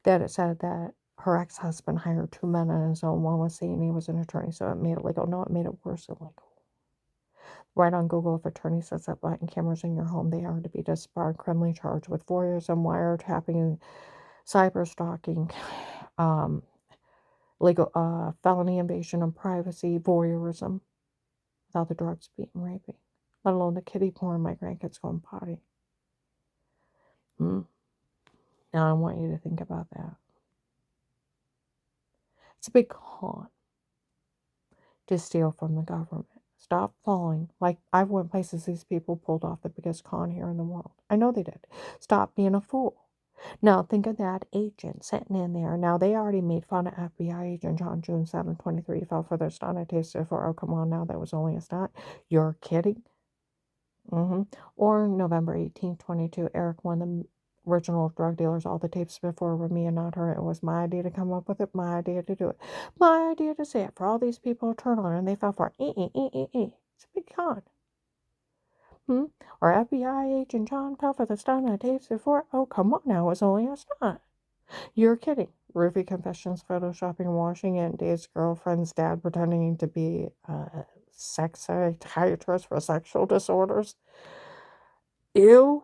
That it said that her ex-husband hired 2 men on his own. One was saying he was an attorney, so it made it legal. No, it made it worse illegal. Right on Google, if attorney sets up button cameras in your home, they are to be disbarred, criminally charged with voyeurism, wiretapping, cyber stalking, legal felony invasion of privacy, voyeurism, without the drugs being raping, let alone the kiddie porn my grandkids going potty. Now I want you to think about that. It's a big con to steal from the government. Stop falling. Like, I've went places these people pulled off the biggest con here in the world. I know they did. Stop being a fool. Now, think of that agent sitting in there. Now, they already made fun of FBI agent John June 7, 23. He fell for their stunt. I tasted for, oh, come on now. That was only a stunt. You're kidding? Or November 18, 22. Eric, one of the original drug dealers, all the tapes before were me and not her. It was my idea to come up with it, my idea to do it, my idea to say it for all these people to turn on, and they fell for it. It's a big con. Or FBI agent John fell for the stunt on the tapes before. Oh, come on now, it was only a stunt. You're kidding. Roofie confessions, photoshopping, washing, and Dave's girlfriend's dad pretending to be a sex psychiatrist for sexual disorders. Ew.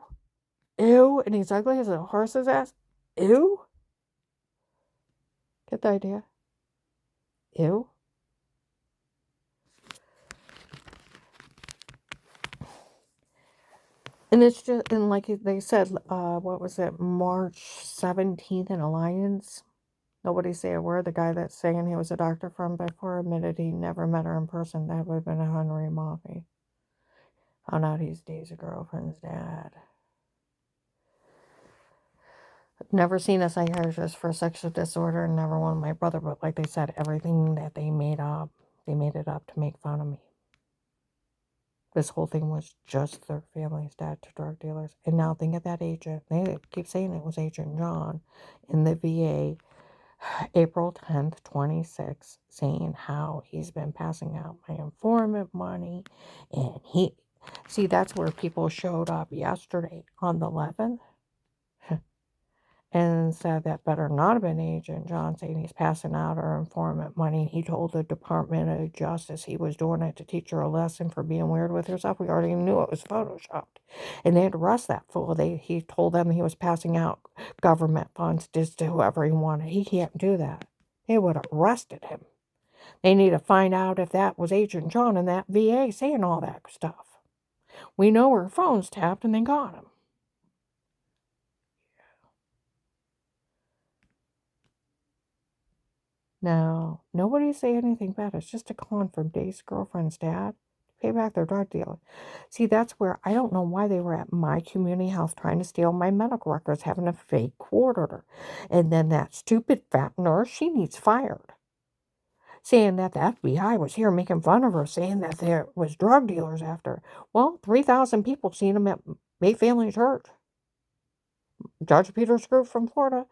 And he's ugly as a horse's ass. Ew. Get the idea? Ew. And it's just, and like they said, what was it, March 17th in Alliance? Nobody say a word. The guy that's saying he was a doctor from before admitted he never met her in person. That would have been a Henry Moffey. Found out he's Dave's girlfriend's dad. Never seen a psychiatrist for a sexual disorder, and never one of my brother, but like they said, everything that they made it up to make fun of me. This whole thing was just their family's dad to drug dealers. And now think of that agent. They keep saying it was Agent John in the VA, April 10th, 26, saying how he's been passing out my informant money. And see, that's where people showed up yesterday on the 11th. and said that better not have been Agent John, saying he's passing out our informant money. He told the Department of Justice he was doing it to teach her a lesson for being weird with herself. We already knew it was photoshopped. And they had to arrest that fool. He told them he was passing out government funds just to whoever he wanted. He can't do that. They would have arrested him. They need to find out if that was Agent John and that VA saying all that stuff. We know her phone's tapped and they got him. Now, nobody say anything bad. It's just a con from Dave's girlfriend's dad to pay back their drug dealer. See, that's where I don't know why they were at my community house trying to steal my medical records, having a fake court order. And then that stupid fat nurse, she needs fired. Saying that the FBI was here making fun of her, saying that there was drug dealers after. Well, 3,000 people seen them at Bay Family Church. Judge Peter Scrooge from Florida,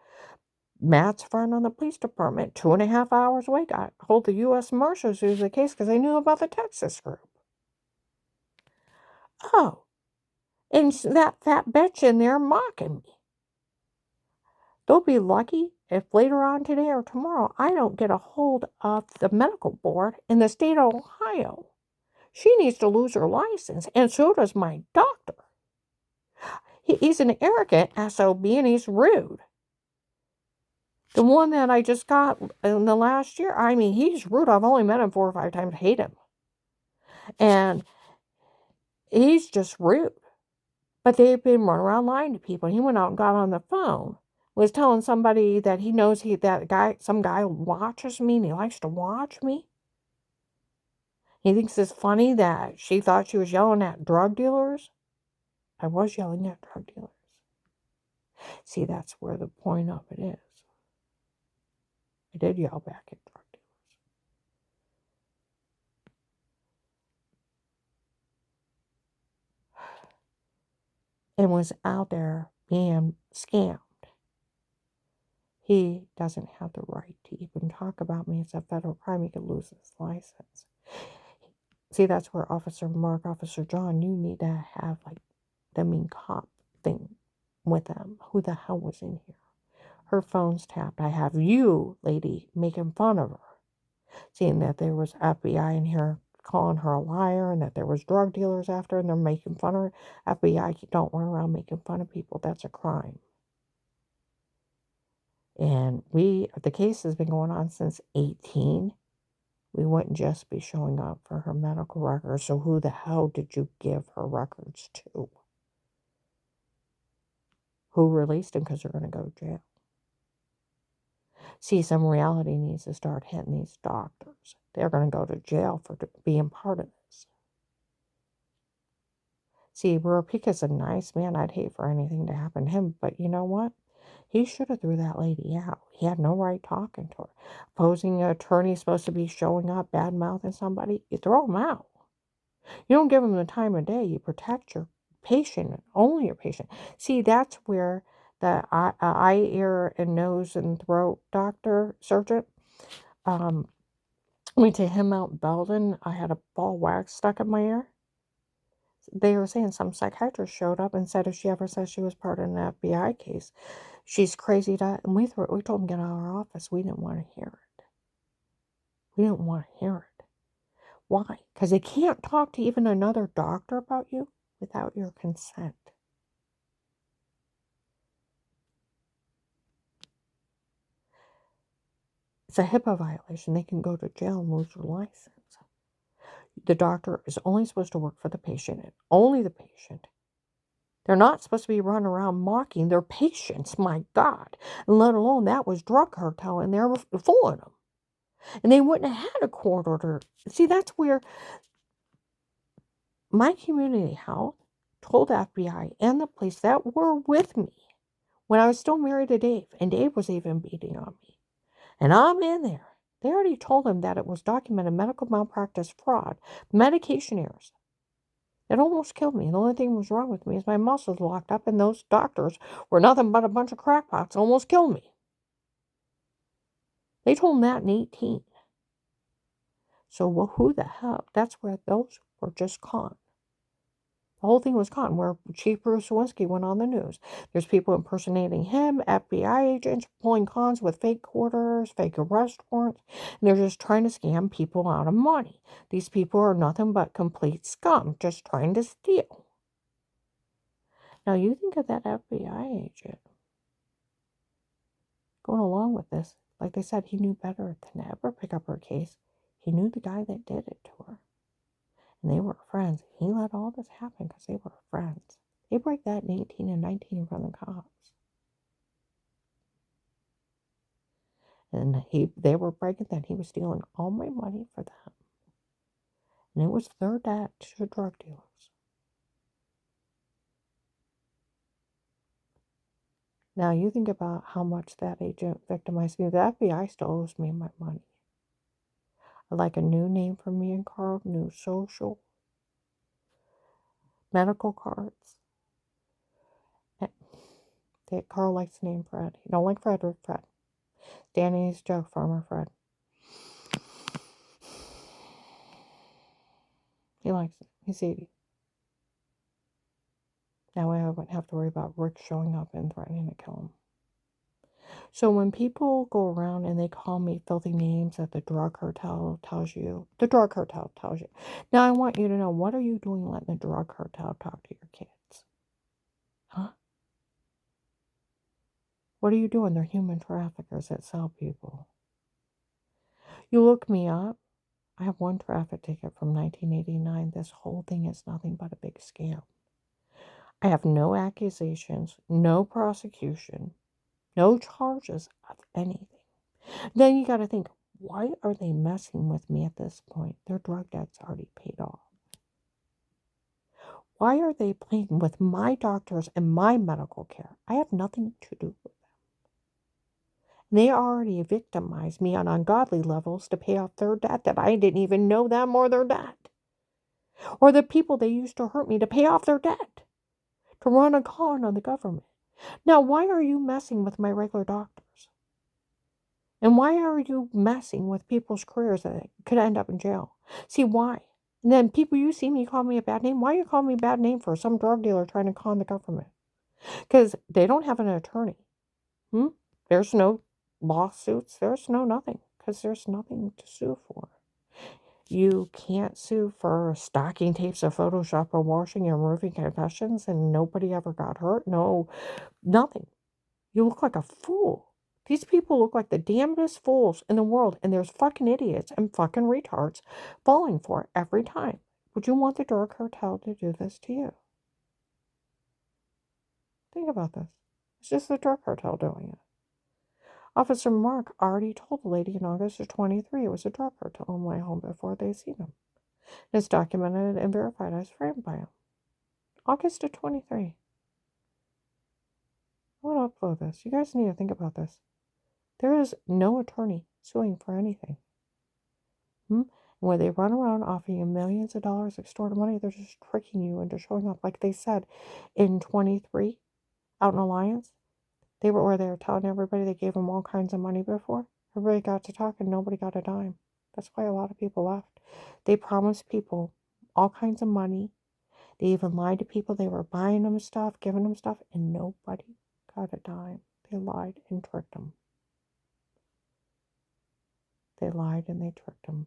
Matt's friend on the police department, 2.5 hours away, got hold of the U.S. Marshals who's the case because they knew about the Texas group. Oh, and that fat bitch in there mocking me. They'll be lucky if later on today or tomorrow I don't get a hold of the medical board in the state of Ohio. She needs to lose her license, and so does my doctor. He's an arrogant SOB and he's rude. The one that I just got in the last year, I mean, he's rude. I've only met him 4 or 5 times. I hate him. And he's just rude. But they've been running around lying to people. He went out and got on the phone, was telling somebody that he knows some guy watches me and he likes to watch me. He thinks it's funny that she thought she was yelling at drug dealers. I was yelling at drug dealers. See, that's where the point of it is. I did yell back at drug dealers. And was out there being scammed. He doesn't have the right to even talk about me. It's a federal crime. He could lose his license. See, that's where Officer Mark, Officer John, you need to have like the mean cop thing with them. Who the hell was in here? Her phone's tapped. I have you, lady, making fun of her. Seeing that there was FBI in here calling her a liar and that there was drug dealers after her and they're making fun of her. FBI don't run around making fun of people. That's a crime. And the case has been going on since 18. We wouldn't just be showing up for her medical records. So who the hell did you give her records to? Who released them because they're going to go to jail? See, some reality needs to start hitting these doctors. They're going to go to jail for being part of this. See, Ropika's a nice man. I'd hate for anything to happen to him. But you know what? He should have threw that lady out. He had no right talking to her. Opposing attorney supposed to be showing up, bad-mouthing somebody. You throw him out. You don't give him the time of day. You protect your patient, only your patient. See, that's where the eye, ear, and nose and throat doctor, surgeon, went to him out in Belden. I had a ball wax stuck in my ear. They were saying some psychiatrist showed up and said if she ever says she was part of an FBI case, she's crazy to, and we told him to get out of our office. We didn't want to hear it. We didn't want to hear it. Why? Because they can't talk to even another doctor about you without your consent. It's a HIPAA violation. They can go to jail and lose your license. The doctor is only supposed to work for the patient and only the patient. They're not supposed to be running around mocking their patients, my God. And let alone that was drug cartel and they were fooling them. And they wouldn't have had a court order. See, that's where my community health told FBI and the police that were with me when I was still married to Dave. And Dave was even beating on me. And I'm in there. They already told him that it was documented medical malpractice, fraud, medication errors. It almost killed me. The only thing that was wrong with me is my muscles locked up, and those doctors were nothing but a bunch of crackpots. Almost killed me. They told him that in 18. So, well, who the hell? That's where those were just caught. The whole thing was caught where Chief Bruce Lewinsky went on the news. There's people impersonating him, FBI agents pulling cons with fake court orders, fake arrest warrants, and they're just trying to scam people out of money. These people are nothing but complete scum, just trying to steal. Now you think of that FBI agent going along with this. Like they said, he knew better than to ever pick up her case. He knew the guy that did it to her. And they were friends. He let all this happen because they were friends. They break that in 18 and 19 in front of the cops. And they were breaking that. He was stealing all my money for them. And it was their debt to drug dealers. Now you think about how much that agent victimized me. The FBI still owes me my money. I'd like a new name for me and Carl, new social, medical cards. Carl likes the name Fred. He don't like Frederick, Fred. Danny's joke farmer, Fred. He likes it. He's 80. Now I wouldn't have to worry about Rick showing up and threatening to kill him. So when people go around and they call me filthy names that the drug cartel tells you, the drug cartel tells you. Now I want you to know, what are you doing letting the drug cartel talk to your kids? Huh? What are you doing? They're human traffickers that sell people. You look me up. I have one traffic ticket from 1989. This whole thing is nothing but a big scam. I have no accusations, no prosecution, no charges of anything. Then you got to think, why are they messing with me at this point? Their drug debt's already paid off. Why are they playing with my doctors and my medical care? I have nothing to do with them. They already victimized me on ungodly levels to pay off their debt that I didn't even know them or their debt. Or the people they used to hurt me to pay off their debt, to run a con on the government. Now, why are you messing with my regular doctors? And why are you messing with people's careers that could end up in jail? See, why? And then people you see me call me a bad name. Why are you calling me a bad name for some drug dealer trying to con the government? Because they don't have an attorney. There's no lawsuits. There's no nothing. Because there's nothing to sue for. You can't sue for stocking tapes of Photoshop or washing and removing confessions and nobody ever got hurt. No, nothing. You look like a fool. These people look like the damnedest fools in the world, and there's fucking idiots and fucking retards falling for it every time. Would you want the drug cartel to do this to you? Think about this. It's just the drug cartel doing it. Officer Mark already told the lady in August of 23 it was a drug cartel in my home before they seen him. It's documented and verified as framed by him. August of 23. I want to upload this. You guys need to think about this. There is no attorney suing for anything. Where they run around offering you millions of dollars, extorting money, they're just tricking you into showing up. Like they said in 23, out in Alliance, they were telling everybody they gave them all kinds of money before. Everybody got to talk and nobody got a dime. That's why a lot of people left. They promised people all kinds of money. They even lied to people. They were buying them stuff, giving them stuff, and nobody got a dime. They lied and tricked them. They lied and they tricked them.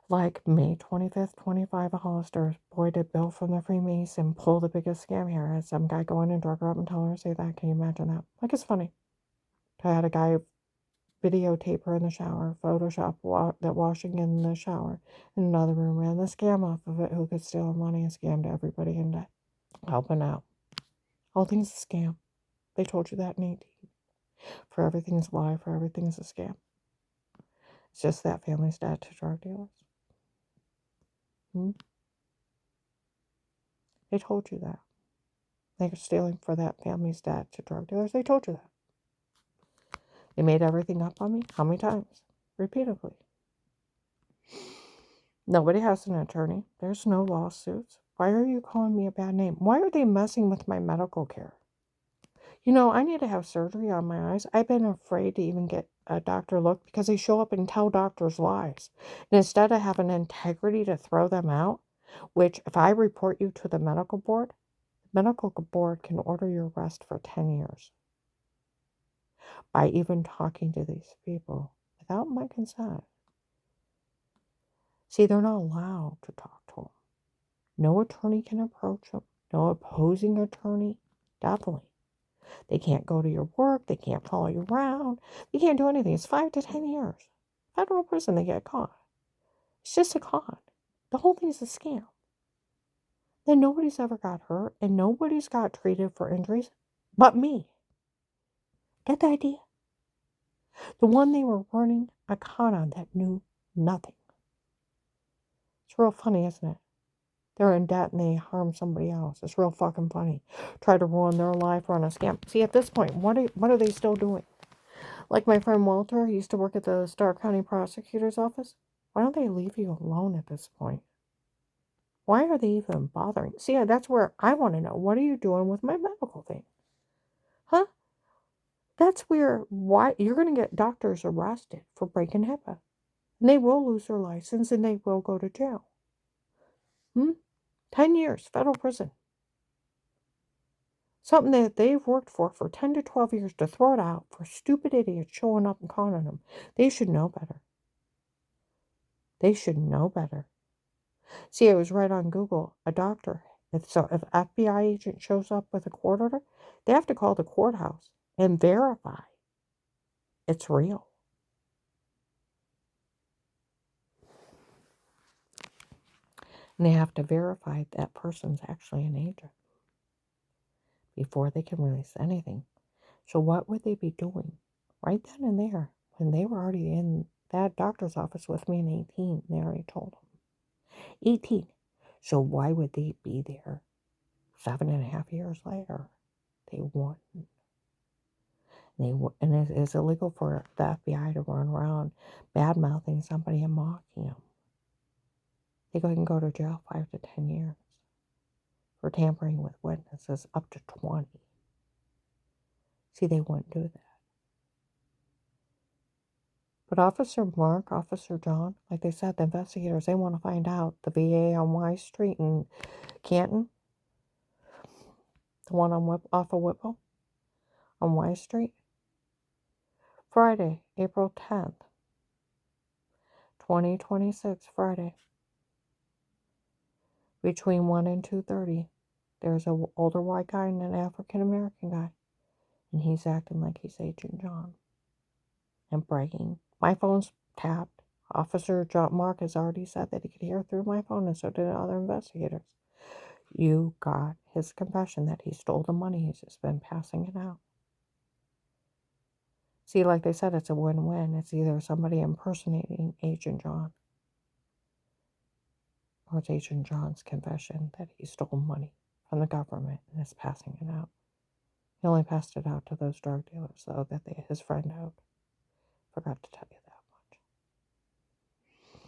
Like May 25th, 25, Hollister, boy did Bill from the Freemason pull the biggest scam here. Had some guy go in and drug her up and tell her to say that. Can you imagine that? Like, it's funny. I had a guy videotape her in the shower, Photoshop that washing in the shower in another room, ran the scam off of it, who could steal money and scammed everybody in debt. Helping out. All things a scam. They told you that in 18. For everything's a lie, for everything's a scam. It's just that family's debt to drug dealers. They told you that. They're stealing for that family's debt to drug dealers. They told you that. They made everything up on me. How many times? Repeatedly. Nobody has an attorney. There's no lawsuits. Why are you calling me a bad name? Why are they messing with my medical care? You know, I need to have surgery on my eyes. I've been afraid to even get a doctor look because they show up and tell doctors lies. And instead of having integrity to throw them out, which if I report you to the medical board can order your arrest for 10 years by even talking to these people without my consent. See, they're not allowed to talk to them. No attorney can approach them. No opposing attorney. Definitely. They can't go to your work. They can't follow you around. They can't do anything. It's 5 to 10 years. Federal prison, they get caught. It's just a con. The whole thing's a scam. Then nobody's ever got hurt and nobody's got treated for injuries but me. Get the idea? The one they were running a con on that knew nothing. It's real funny, isn't it? They're in debt and they harm somebody else. It's real fucking funny. Try to ruin their life, run a scam. See, at this point, what are they still doing? Like my friend Walter, he used to work at the Stark County Prosecutor's Office. Why don't they leave you alone at this point? Why are they even bothering? See, that's where I want to know. What are you doing with my medical thing? Huh? That's why you're going to get doctors arrested for breaking HIPAA. And they will lose their license and they will go to jail. 10 years, federal prison. Something that they've worked for 10 to 12 years to throw it out for stupid idiots showing up and conning them. They should know better. They should know better. See, I was right on Google. A doctor, if FBI agent shows up with a court order, they have to call the courthouse and verify it's real. And they have to verify that person's actually an agent before they can release anything. So what would they be doing right then and there when they were already in that doctor's office with me in 18? They already told them. 18. So why would they be there 7.5 years later? They wouldn't. And it is illegal for the FBI to run around bad-mouthing somebody and mocking them. They can go to jail 5 to 10 years for tampering with witnesses, up to 20. See, they wouldn't do that. But Officer Mark, Officer John, like they said, the investigators, they want to find out the VA on Y Street in Canton, the one off of Whipple on Y Street. Friday, April 10th, 2026, Friday. Between 1 and 2:30, there's an older white guy and an African-American guy. And he's acting like he's Agent John and bragging. My phone's tapped. Officer John Mark has already said that he could hear through my phone, and so did other investigators. You got his confession that he stole the money. He's just been passing it out. See, like they said, it's a win-win. It's either somebody impersonating Agent John, or it's Agent John's confession that he stole money from the government and is passing it out. He only passed it out to those drug dealers, though, that his friend out. Forgot to tell you that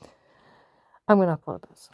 much. I'm going to upload this.